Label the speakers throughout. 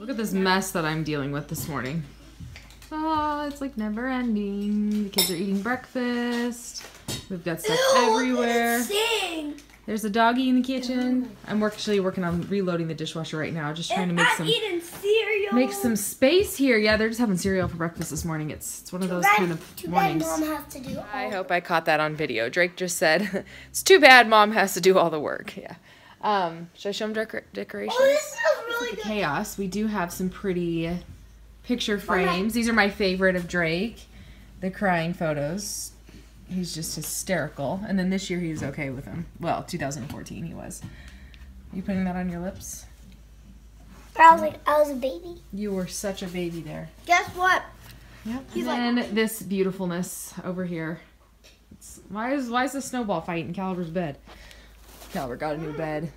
Speaker 1: Look at this mess that I'm dealing with this morning. Oh, it's like never ending. The kids are eating breakfast. We've got stuff everywhere. There's a doggy in the kitchen. I'm actually working on reloading the dishwasher right now, just trying to make some space here. Yeah, they're just having cereal for breakfast this morning. It's one of those kind of mornings.
Speaker 2: Mom has to do
Speaker 1: I hope I caught that on video. Drake just said, "It's too bad Mom has to do all the work." Yeah. Should I show them decorations?
Speaker 2: Oh, this smells really good.
Speaker 1: Chaos. We do have some pretty picture frames. These are my favorite of Drake. The crying photos. He's just hysterical. And then this year he was okay with them. Well, 2014 he was. Are you putting that on your lips?
Speaker 2: I was a baby.
Speaker 1: You were such a baby there.
Speaker 2: Guess what?
Speaker 1: Yep. And then this beautifulness over here. Why is the snowball fight in Caliber's bed? Caliber got a new bed.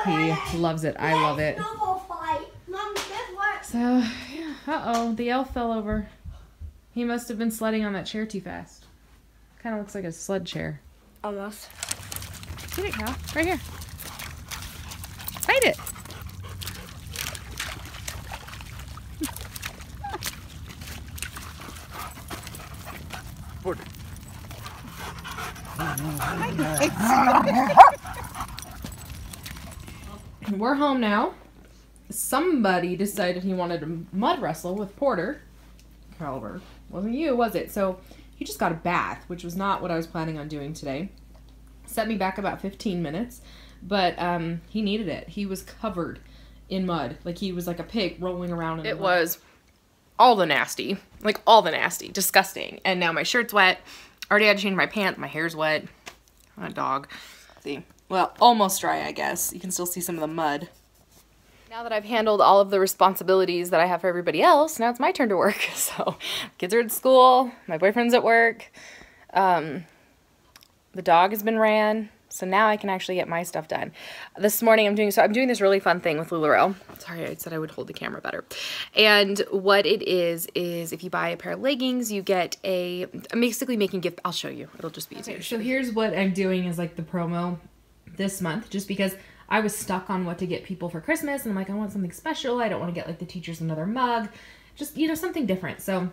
Speaker 1: He loves it. I love it.
Speaker 2: Snowball fight. Mom, guess what?
Speaker 1: So, yeah. Uh-oh. The elf fell over. He must have been sledding on that chair too fast. Kind of looks like a sled chair.
Speaker 2: Almost.
Speaker 1: Get it, Cal. Right here. Bite it. We're home now. Somebody decided he wanted to mud wrestle with Porter. Caliber. Wasn't you, was it? So he just got a bath, which was not what I was planning on doing today. Set me back about 15 minutes, but he needed it. He was covered in mud. Like he was like a pig rolling around in the mud. It was all the nasty. Like all the nasty. Disgusting. And now my shirt's wet. Already had to change my pants. My hair's wet. I'm a dog. See? Well, almost dry, I guess. You can still see some of the mud. Now that I've handled all of the responsibilities that I have for everybody else, now it's my turn to work. So, kids are at school, my boyfriend's at work, the dog has been ran, so now I can actually get my stuff done. This morning I'm doing this really fun thing with LuLaRoe. Sorry, I said I would hold the camera better. And what it is if you buy a pair of leggings, you get I'm basically making gift. I'll show you. It'll just be easier. Okay, so here's what I'm doing is like the promo this month, just because I was stuck on what to get people for Christmas, and I'm like, I want something special. I don't want to get like the teachers another mug, just, you know, something different. So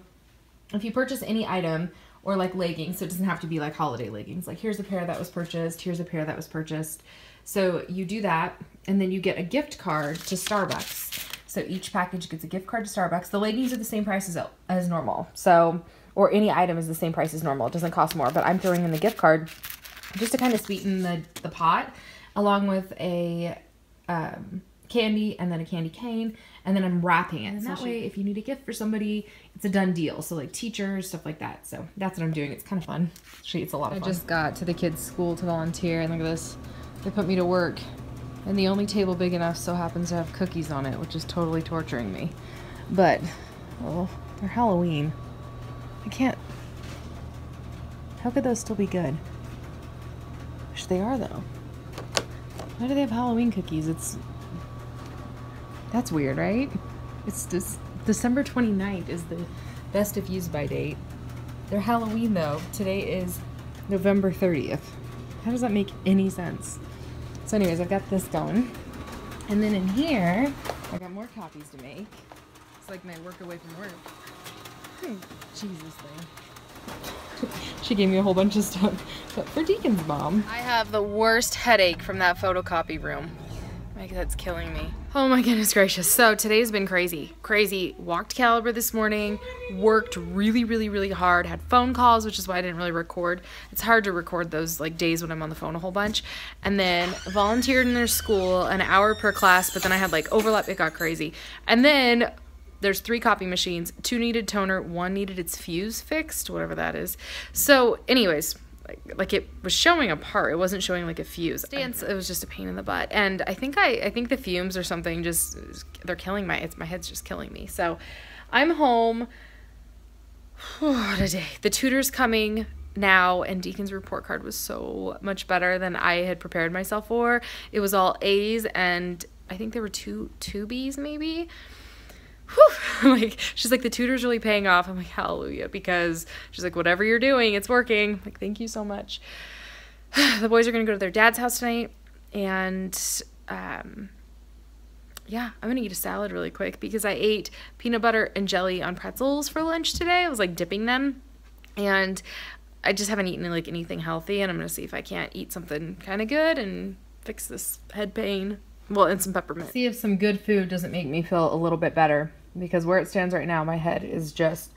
Speaker 1: if you purchase any item or like leggings, so it doesn't have to be like holiday leggings, like here's a pair that was purchased, here's a pair that was purchased. So you do that, and then you get a gift card to Starbucks. So each package gets a gift card to Starbucks. The leggings are the same price as normal. So, or any item is the same price as normal. It doesn't cost more, but I'm throwing in the gift card just to kind of sweeten the pot, along with a candy and then a candy cane, and then I'm wrapping it. And that way, if you need a gift for somebody, it's a done deal. So like teachers, stuff like that. So that's what I'm doing. It's kind of fun. Actually, it's a lot of fun. I just got to the kids' school to volunteer, and look at this. They put me to work, and the only table big enough so happens to have cookies on it, which is totally torturing me. But, well, they're Halloween. I can't. How could those still be good? Wish they are, though. Why do they have Halloween cookies? That's weird, right? It's just December 29th is the best if used by date. They're Halloween, though. Today is November 30th. How does that make any sense? So anyways, I've got this going. And then in here, I got more copies to make. It's like my work away from work. Jesus thing. She gave me a whole bunch of stuff. But for Deacon's mom. I have the worst headache from that photocopy room. My That's killing me. Oh my goodness gracious. So today's been crazy. Crazy. Walked Caliber this morning. Worked really hard. Had phone calls, which is why I didn't really record. It's hard to record those like days when I'm on the phone a whole bunch. And then volunteered in their school, an hour per class, but then I had like overlap. It got crazy. And then there's 3 copy machines, 2 needed toner, 1 needed its fuse fixed, whatever that is. So anyways, like it was showing a part. It wasn't showing like a fuse. It was just a pain in the butt. And I think the fumes or something just, they're killing my head's just killing me. So I'm home today. The tutor's coming now, and Deacon's report card was so much better than I had prepared myself for. It was all A's, and I think there were two B's maybe. Whew. Like, she's like, the tutor's really paying off. I'm like, hallelujah, because she's like, whatever you're doing, it's working. I'm like, thank you so much. The boys are gonna go to their dad's house tonight, and
Speaker 3: yeah, I'm gonna eat a salad really quick because I ate peanut butter and jelly on pretzels for lunch today. I was like dipping them, and I just haven't eaten like anything healthy, and I'm gonna see if I can't eat something kind of good and fix this head pain. Well, and some peppermint.
Speaker 1: See if some good food doesn't make me feel a little bit better, because where it stands right now, my head is just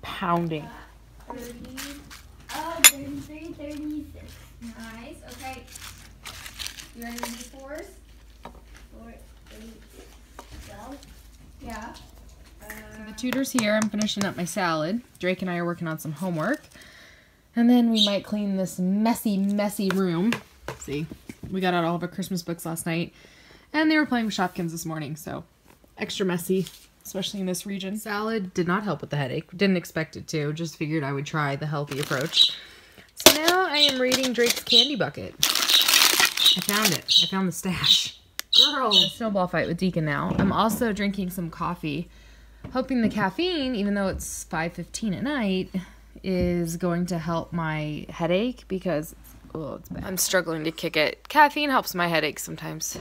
Speaker 1: pounding.
Speaker 2: 30. Oh, 33, 36.
Speaker 3: Nice. Okay. You ready to do fours?
Speaker 2: 4, 8, 12.
Speaker 3: Yeah.
Speaker 1: So the tutor's here. I'm finishing up my salad. Drake and I are working on some homework. And then we might clean this messy, messy room. See, we got out all of our Christmas books last night. And they were playing with Shopkins this morning, so extra messy, especially in this region. Salad did not help with the headache. Didn't expect it to. Just figured I would try the healthy approach. So now I am reading Drake's candy bucket. I found it. I found the stash. Girl. Snowball fight with Deacon now. I'm also drinking some coffee, hoping the caffeine, even though it's 5:15 at night, is going to help my headache because it's bad.
Speaker 3: I'm struggling to kick it. Caffeine helps my headache sometimes.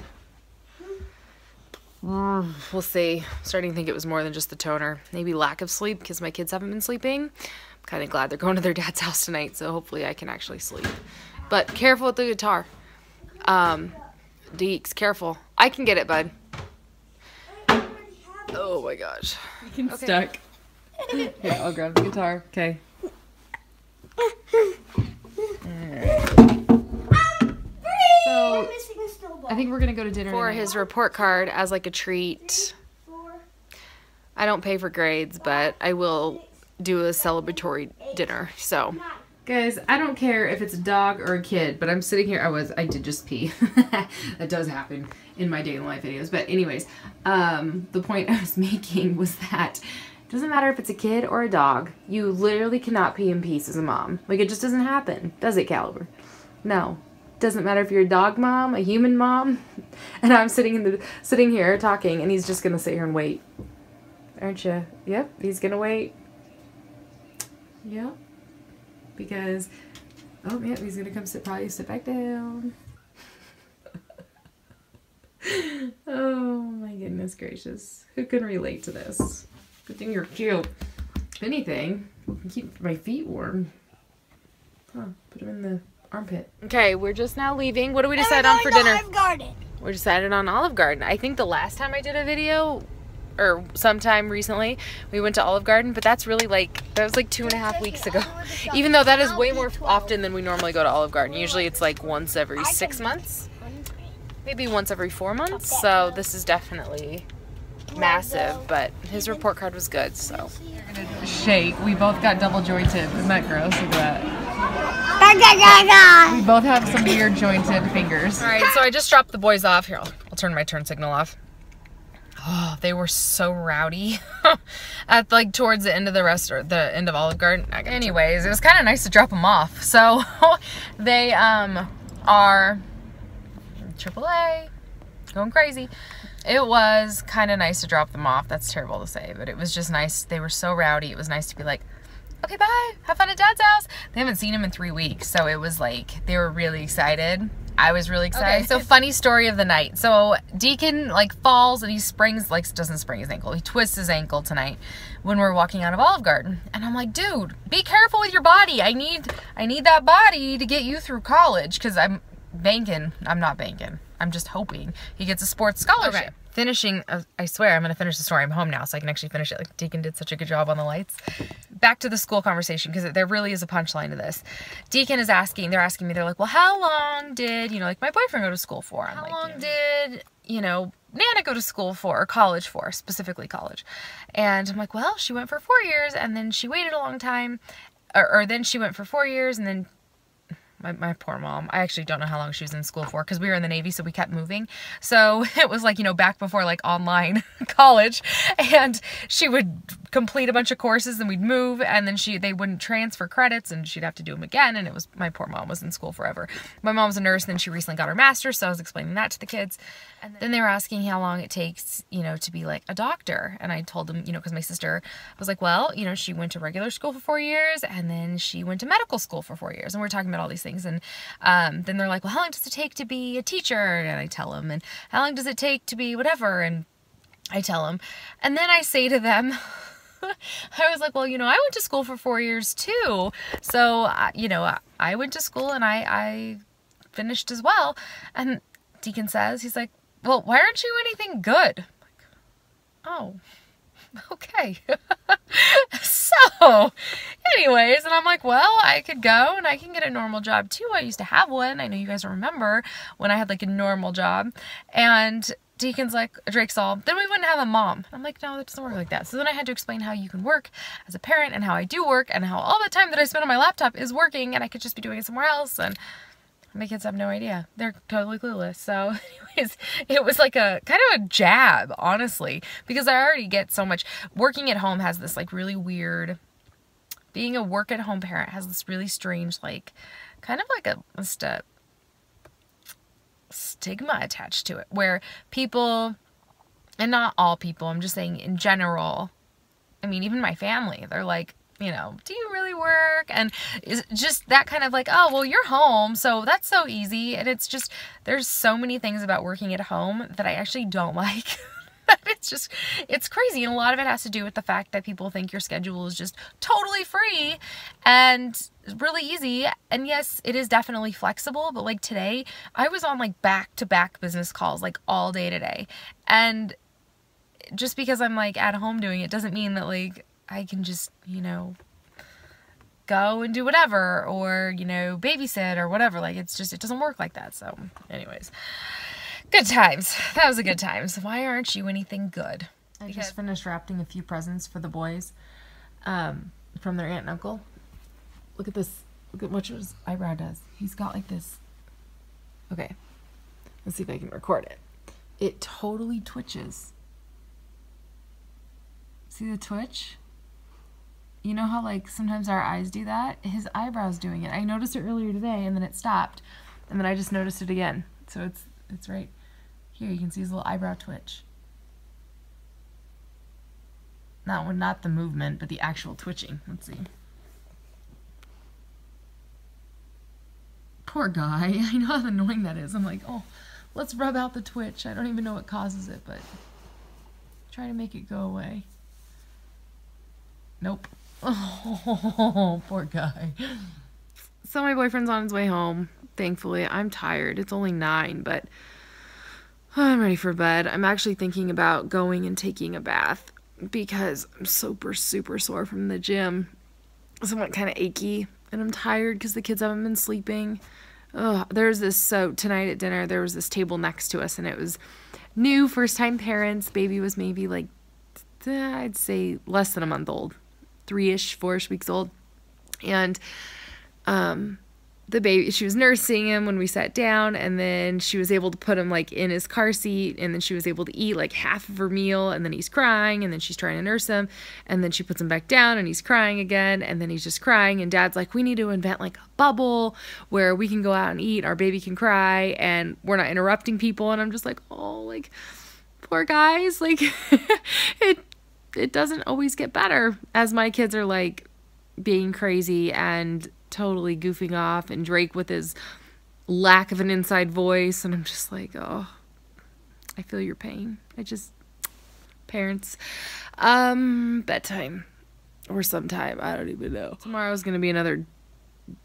Speaker 3: We'll see. I'm starting to think it was more than just the toner. Maybe lack of sleep because my kids haven't been sleeping. I'm kind of glad they're going to their dad's house tonight, so hopefully I can actually sleep. But careful with the guitar. Deeks, careful. I can get it, bud. Oh my gosh.
Speaker 1: You can stuck. Yeah, I'll grab the guitar. Okay. Alright. So, I think we're gonna go to dinner
Speaker 3: For
Speaker 1: tonight.
Speaker 3: his report card as like a treat. I don't pay for grades, but I will do a celebratory dinner, so.
Speaker 1: Guys, I don't care if it's a dog or a kid, but I'm sitting here. I did just pee. That does happen in my day in life videos. But anyways, the point I was making was that it doesn't matter if it's a kid or a dog. You literally cannot pee in peace as a mom. Like, it just doesn't happen. Does it, Caliber? No. Doesn't matter if you're a dog mom, a human mom. And I'm sitting here talking, and he's just gonna sit here and wait. Aren't you? Yep, he's gonna wait. Yep. Because, oh yeah, he's gonna come probably sit back down. Oh my goodness gracious. Who can relate to this? Good thing you're cute. If anything, we can keep my feet warm. Huh, put them in the armpit.
Speaker 3: Okay, we're just now leaving. What do we decide on for dinner?
Speaker 2: Olive Garden.
Speaker 3: We decided on Olive Garden. I think the last time I did a video, or sometime recently, we went to Olive Garden, but that's really like, that was like 2.5 weeks ago. Even though that is way more often than we normally go to Olive Garden. Usually it's like once every 6 months. Maybe once every 4 months. So this is definitely massive, but his report card was good, so.
Speaker 1: Shake. We both got double jointed. Isn't that gross? Look at that. We both have some weird jointed fingers.
Speaker 3: All right, so I just dropped the boys off. Here, I'll turn my turn signal off. Oh, they were so rowdy at like towards the end of the the end of Olive Garden. Anyways, it was kind of nice to drop them off. So they are AAA, going crazy. It was kind of nice to drop them off. That's terrible to say, but it was just nice. They were so rowdy. It was nice to be like, okay, bye. Have fun at Dad's house. They haven't seen him in 3 weeks, so it was like they were really excited. I was really excited. Okay, so funny story of the night. So Deacon like falls and he springs, like doesn't spring his ankle. He twists his ankle tonight when we're walking out of Olive Garden. And I'm like, dude, be careful with your body. I need that body to get you through college, because I'm not banking. I'm just hoping he gets a sports scholarship. Okay. Finishing, I swear I'm going to finish the story. I'm home now, so I can actually finish it. Like, Deacon did such a good job on the lights. Back to the school conversation, because there really is a punchline to this. Deacon is they're asking me, they're like, well, how long did, like, my boyfriend go to school for? I'm like, how long did, Nana go to school for, or college for, specifically college? And I'm like, well, she went for 4 years, and then she waited a long time, or then she went for 4 years, and then my poor mom. I actually don't know how long she was in school for, because we were in the Navy, so we kept moving. So it was like, back before like online college, and she would complete a bunch of courses and we'd move, and then they wouldn't transfer credits and she'd have to do them again. And it was, my poor mom was in school forever. My mom's a nurse and then she recently got her master's, so I was explaining that to the kids. And then they were asking how long it takes, you know, to be like a doctor. And I told them, you know, because my sister was like, well, you know, she went to regular school for 4 years and then she went to medical school for 4 years. And we're talking about all these things. And then they're like, well, how long does it take to be a teacher? And I tell them, and how long does it take to be whatever? And I tell them, and then I say to them, I was like, well, you know, I went to school for 4 years too. So, you know, I went to school and I finished as well. And Deacon says, he's like, well, why aren't you anything good? I'm like, oh, okay. So, anyways, and I'm like, well, I could go and I can get a normal job too. I used to have one. I know you guys remember when I had like a normal job. And Deacon's like, Drake's all, then we wouldn't have a mom. I'm like, no, that doesn't work like that. So then I had to explain how you can work as a parent and how I do work and how all the time that I spend on my laptop is working and I could just be doing it somewhere else. And my kids have no idea. They're totally clueless. So anyways, it was like a kind of a jab, honestly, because I already get so much. Working at home has this like really weird, being a work at home parent has this really strange, like kind of like a stigma attached to it, where people, and not all people, I'm just saying in general, I mean, even my family, they're like, you know, do you really work? And it's just that kind of like, oh, well, you're home, so that's so easy. And it's just, there's so many things about working at home that I actually don't like. It's crazy. And a lot of it has to do with the fact that people think your schedule is just totally free and really easy. And yes, it is definitely flexible. But like today, I was on like back-to-back business calls like all day today. And just because I'm like at home doing it doesn't mean that like I can just, you know, go and do whatever or, you know, babysit or whatever. Like it's just, it doesn't work like that. So anyways. Good times. That was a good time. So why aren't you anything good? I just finished wrapping a few presents for the boys from their aunt and uncle. Look at this. Look at what his eyebrow does. He's got like this. Okay. Let's see if I can record it. It totally twitches. See the twitch? You know how like sometimes our eyes do that? His eyebrow's doing it. I noticed it earlier today and then it stopped. And then I just noticed it again. So it's right here. You can see his little eyebrow twitch. Not the movement, but the actual twitching. Let's see. Poor guy. I know how annoying that is. I'm like, oh, let's rub out the twitch. I don't even know what causes it, but try to make it go away. Nope. Oh, poor guy. So my boyfriend's on his way home. Thankfully, I'm tired. It's only 9, but I'm ready for bed. I'm actually thinking about going and taking a bath because I'm super sore from the gym. Somewhat kind of achy, and I'm tired because the kids haven't been sleeping. So tonight at dinner, there was this table next to us, and it was new, first-time parents. Baby was maybe like, I'd say less than a month old, 3-ish, 4-ish weeks old, and the baby, she was nursing him when we sat down, and then she was able to put him like in his car seat, and then she was able to eat like half of her meal, and then he's crying, and then she's trying to nurse him, and then she puts him back down and he's crying again, and then he's just crying, and Dad's like, we need to invent like a bubble where we can go out and eat, our baby can cry and we're not interrupting people. And I'm just like, oh, like poor guys, like it doesn't always get better as my kids are like being crazy and totally goofing off, and Drake with his lack of an inside voice, and I'm just like, oh, I feel your pain. Parents, bedtime or sometime, I don't even know. Tomorrow's gonna be another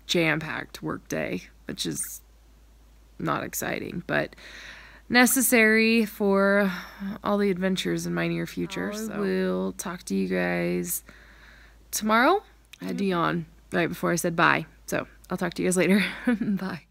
Speaker 3: jam-packed work day, which is not exciting, but necessary for all the adventures in my near future. So we'll talk to you guys tomorrow. I had to yawn right before I said bye, so I'll talk to you guys later. Bye.